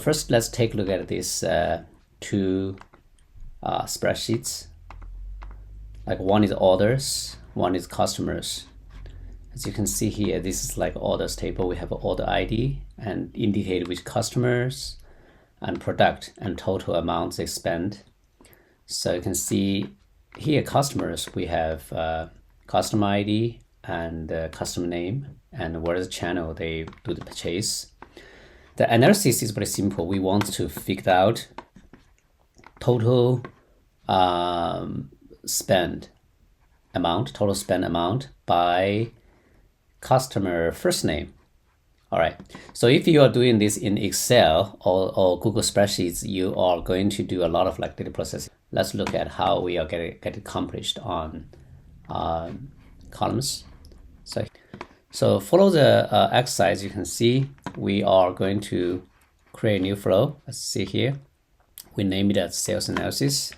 First, let's take a look at these two spreadsheets. Like one is orders, one is customers. As you can see here, this is like orders table. We have an order ID and indicate which customers and product and total amounts they spend. So you can see here customers, we have customer ID and customer name and what is the channel they do the purchase. The analysis is very simple. We want to figure out total spend amount by customer first name. All right. So if you are doing this in Excel or Google Spreadsheets, you are going to do a lot of like data processing. Let's look at how we are get accomplished on columns. So follow the exercise. You can see we are going to create a new flow. Let's see here. We name it as sales analysis.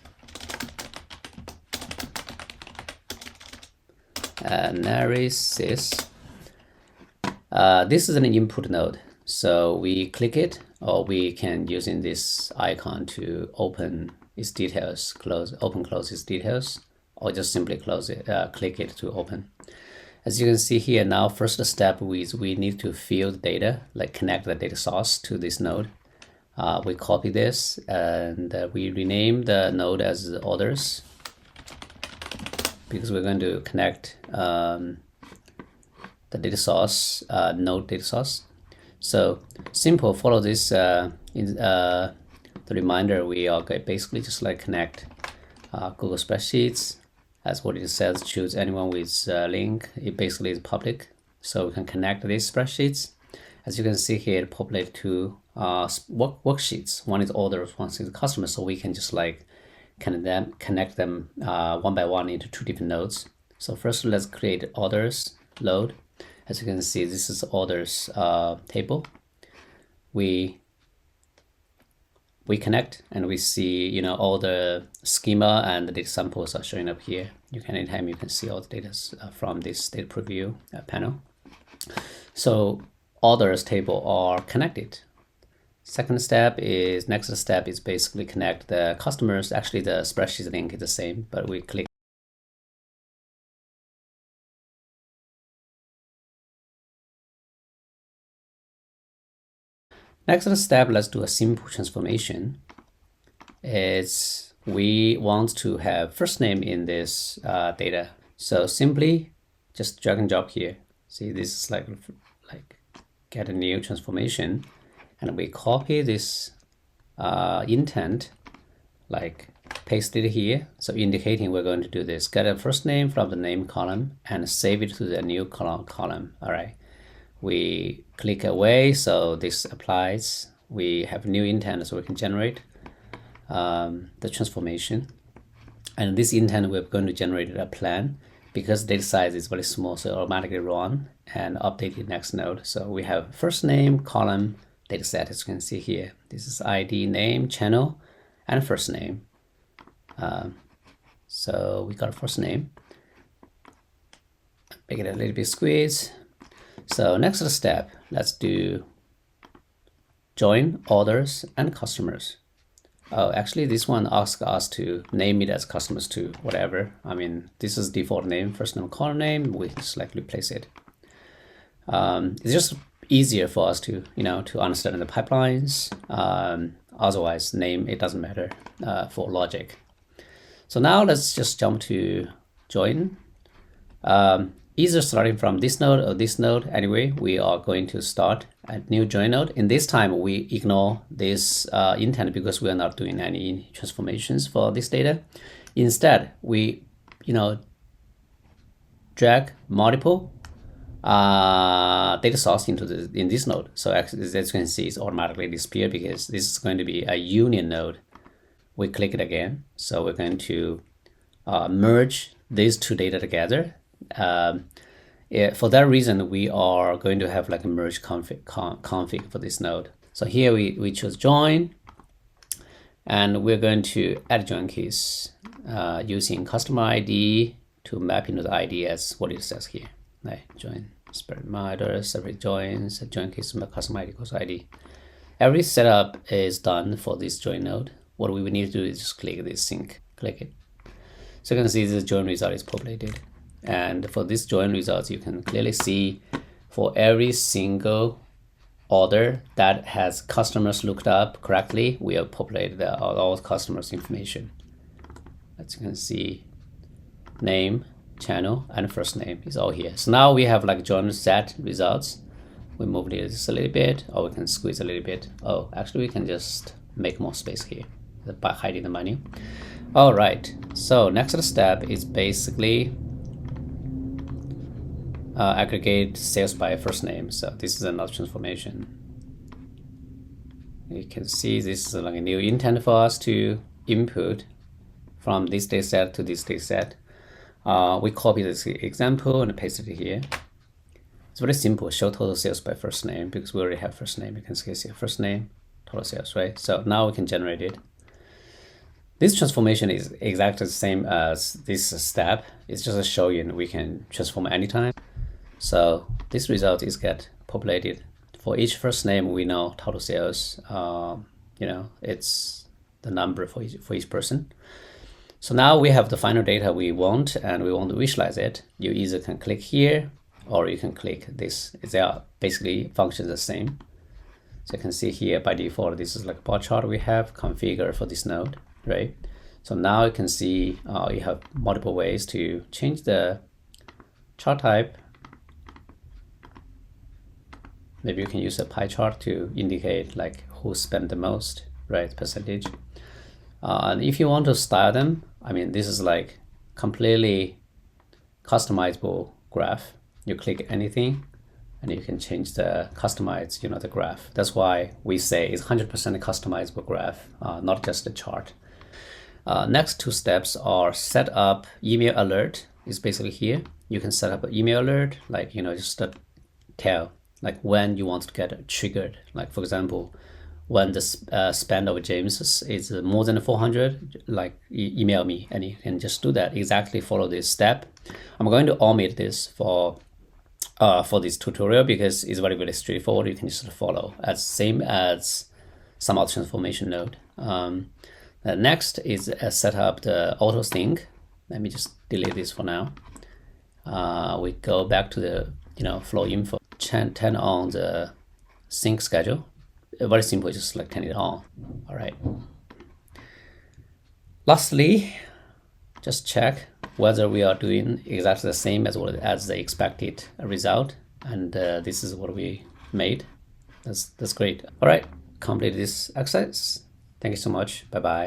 This is an input node. So we click it, or we can using this icon to open its details, close its details, or just simply close it, click it to open. As you can see here now, first step is we need to fill the data, like connect the data source to this node. We copy this and we rename the node as orders because we're going to connect the data source, node data source. So simple, follow this the reminder. We are basically just like connect Google Spreadsheets. As what it says, choose anyone with link. It basically is public. So we can connect these spreadsheets. As you can see here, it populate two worksheets. One is orders, one is customers. So we can just like connect them one by one into two different nodes. So first, let's create orders load. As you can see, this is orders table. We connect and we see, all the schema and the data samples are showing up here. Anytime you can see all the data from this data preview panel. So orders table are connected. Next step is basically connect the customers. Actually, the spreadsheet link is the same, but we click. Next step, let's do a simple transformation. We want to have first name in this data. So simply just drag and drop here. See, this is like get a new transformation, and we copy this intent, like paste it here. So indicating we're going to do this. Get a first name from the name column and save it to the new column. All right. We click away, so this applies. We have new intent, so we can generate the transformation. And this intent, we're going to generate a plan because data size is very small, so automatically run and update the next node. So we have first name, column, data set, as you can see here. This is ID, name, channel, and first name. So we got a first name. Make it a little bit squeeze. So next step, let's do join orders and customers. Oh, actually this one asks us to name it as customers too, whatever. I mean, this is default name, first name, column name. We just like replace it. It's just easier for us to, to understand the pipelines. Otherwise, name, it doesn't matter for logic. So now let's just jump to join. Either starting from this node or this node. Anyway, we are going to start a new join node. In this time, we ignore this intent because we are not doing any transformations for this data. Instead, we, drag multiple data source into in this node. So actually, as you can see, it's automatically disappeared because this is going to be a union node. We click it again. So we're going to merge these two data together. For that reason, we are going to have like a merge config for this node. So here we choose join, and we're going to add join keys using customer ID to map into the ID as what it says here. Right, join spread reminder, separate joins, join keys, customer ID equals ID. every setup is done for this join node. What we need to do is just click this sync, click it. So you can see this join result is populated. And for this join results, you can clearly see for every single order that has customers looked up correctly, we have populated all customers information. As you can see, name, channel, and first name is all here. So now we have like join set results. We move this a little bit, or we can squeeze a little bit. Oh, actually we can just make more space here by hiding the menu. All right, so next step is basically aggregate sales by first name. So this is another transformation. You can see this is like a new intent for us to input from this data set to this data set. We copy this example and paste it here. It's very simple, show total sales by first name, because we already have first name. You can see first name, total sales, right? So now we can generate it. This transformation is exactly the same as this step. It's just a showing we can transform anytime. So this result is get populated. For each first name, we know total sales. It's the number for each person. So now we have the final data we want, and we want to visualize it. You either can click here, or you can click this. They are basically functions the same. So you can see here by default, this is like a bar chart we have configured for this node, right? So now you can see you have multiple ways to change the chart type. Maybe you can use a pie chart to indicate like who spent the most, right? Percentage. And if you want to style them, I mean, this is like completely customizable graph. You click anything and you can change the customize, the graph. That's why we say it's 100% customizable graph, not just a chart. Next two steps are set up email alert. Is basically here. You can set up an email alert, like, just to tell like when you want to get triggered. Like for example, when the spend of James is more than 400, like email me, and you can just do that. Exactly follow this step. I'm going to omit this for this tutorial because it's very, very straightforward. You can just follow as same as some other transformation node. Next is set up the auto sync. Let me just delete this for now. We go back to the flow info, turn on the sync schedule. Very simple, just like turn it on. All right. Lastly, just check whether we are doing exactly the same as the expected result. And this is what we made. That's great. All right, complete this exercise. Thank you so much. Bye-bye.